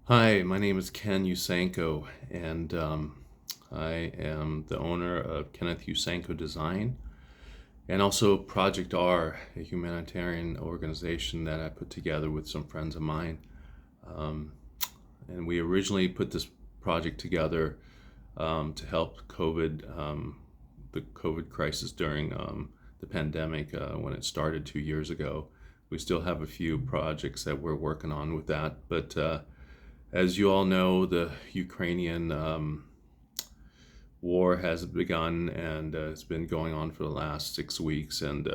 Hi, my name is Ken Yusenko, and I am the owner of Kenneth Yusenko Design and also Project R, a humanitarian organization that I put together with some friends of mine. Um, and we originally put this project together to help the COVID crisis during the pandemic when it started 2 years ago. We still have a few projects that we're working on with that, but as you all know, the Ukrainian war has begun and it's been going on for the last 6 weeks. And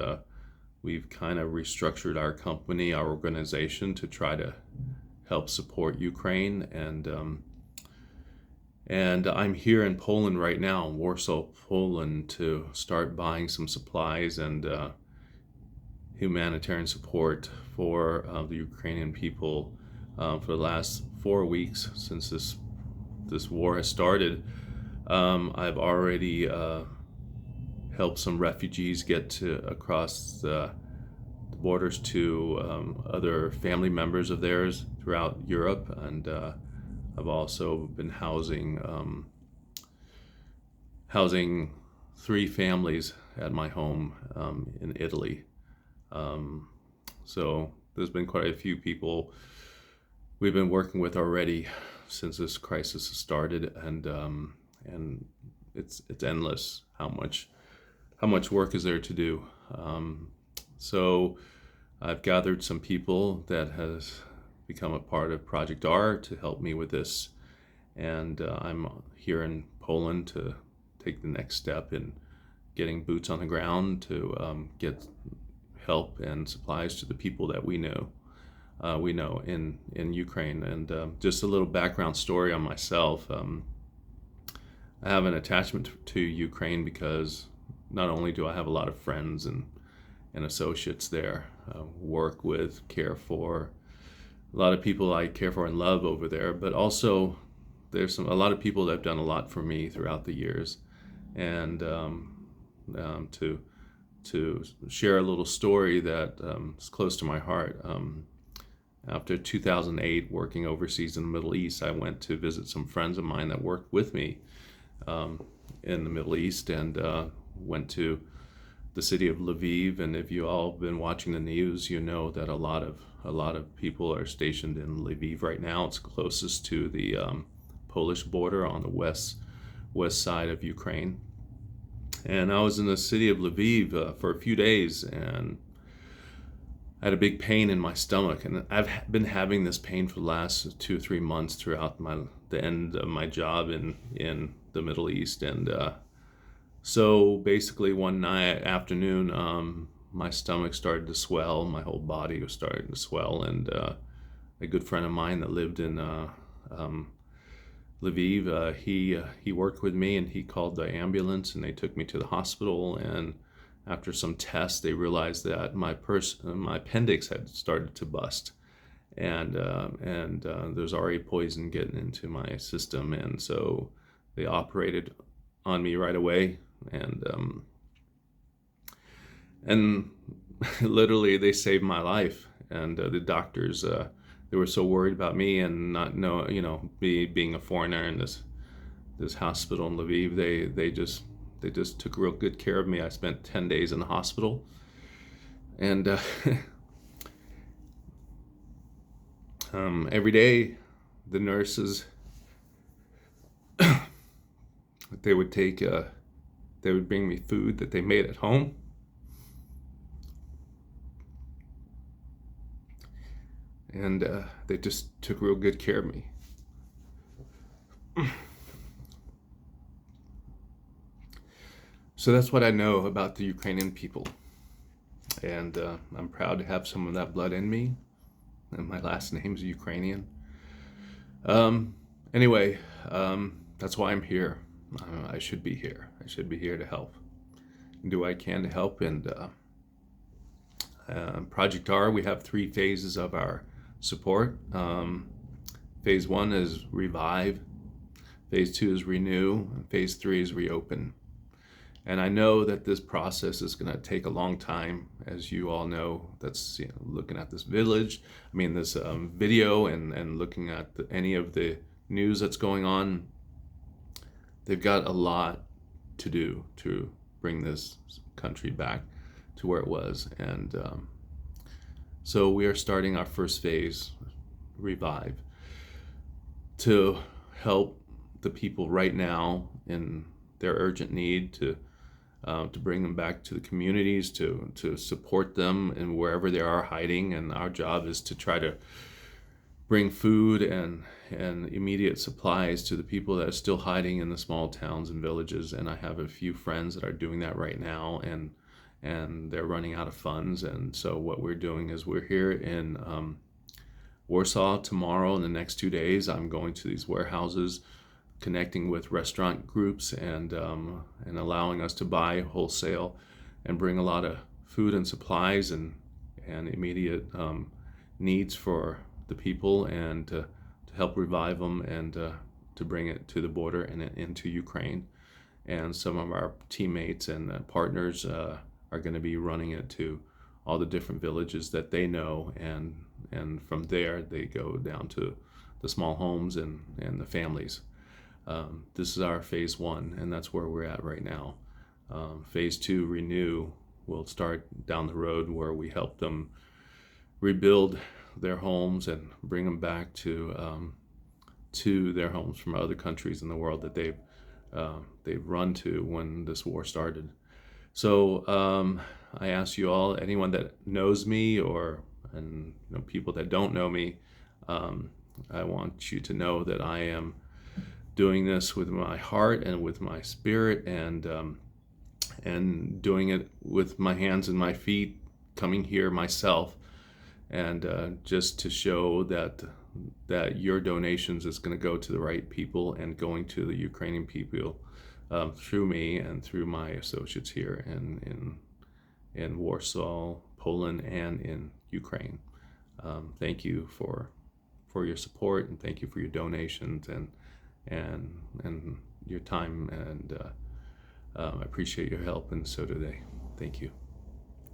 we've kind of restructured our company, our organization, to try to help support Ukraine. And I'm here in Poland right now, in Warsaw, Poland, to start buying some supplies and humanitarian support for the Ukrainian people for the last 4 weeks since this war has started. I've already helped some refugees get to across the borders to other family members of theirs throughout Europe, and I've also been housing three families at my home in Italy. Um, so there's been quite a few people we've been working with already since this crisis has started, and it's endless how much work is there to do. So I've gathered some people that has become a part of Project R to help me with this, and I'm here in Poland to take the next step in getting boots on the ground to get help and supplies to the people that we know in Ukraine. And just a little background story on myself. I have an attachment to Ukraine because not only do I have a lot of friends and associates there, work with, care for, a lot of people I care for and love over there, but also there's a lot of people that have done a lot for me throughout the years. And to share a little story that is close to my heart. After 2008, working overseas in the Middle East, I went to visit some friends of mine that worked with me in the Middle East, and went to the city of Lviv. And if you all have been watching the news, you know that a lot of people are stationed in Lviv right now. It's closest to the Polish border on the west side of Ukraine. And I was in the city of Lviv for a few days, and I had a big pain in my stomach, and I've been having this pain for the last 2 or 3 months throughout the end of my job in the Middle East. And so basically one night afternoon, my stomach started to swell, my whole body was starting to swell, and a good friend of mine that lived in Lviv, he worked with me, and he called the ambulance, and they took me to the hospital. And after some tests, they realized that my appendix had started to bust, and there's already poison getting into my system. And so they operated on me right away, and literally they saved my life. And the doctors, they were so worried about me and not know, me being a foreigner in this hospital in Lviv. They just took real good care of me. I spent 10 days in the hospital, and every day the nurses, they would take they would bring me food that they made at home, and they just took real good care of me. So that's what I know about the Ukrainian people, and I'm proud to have some of that blood in me, and my last name's Ukrainian. Um, anyway, that's why I'm here. I should be here. I should be here to help. Do what I can to help. And Project R, we have 3 phases of our support. Phase 1 is revive. Phase 2 is renew. And phase 3 is reopen. And I know that this process is going to take a long time, as you all know. That's looking at this this video, and looking at any of the news that's going on. They've got a lot to do to bring this country back to where it was. And so we are starting our first phase, Revive, to help the people right now in their urgent need, to bring them back to the communities, to support them and wherever they are hiding. And our job is to try to bring food and immediate supplies to the people that are still hiding in the small towns and villages. And I have a few friends that are doing that right now, and they're running out of funds. And so what we're doing is we're here in Warsaw tomorrow. In the next 2 days, I'm going to these warehouses, connecting with restaurant groups, and allowing us to buy wholesale and bring a lot of food and supplies and immediate needs for the people, and to help revive them, and to bring it to the border and into Ukraine. And some of our teammates and partners are going to be running it to all the different villages that they know, and from there they go down to the small homes and the families. This is our phase 1, and that's where we're at right now. Phase 2, Renew, will start down the road, where we help them rebuild their homes and bring them back to their homes from other countries in the world that they've run to when this war started. So I ask you all, anyone that knows me, and people that don't know me, I want you to know that I am doing this with my heart and with my spirit, and doing it with my hands and my feet, coming here myself, and just to show that your donations is going to go to the right people, and going to the Ukrainian people through me and through my associates here in Warsaw, Poland, and in Ukraine. Thank you for your support, and thank you for your donations and your time, and I appreciate your help, and so do they. Thank you.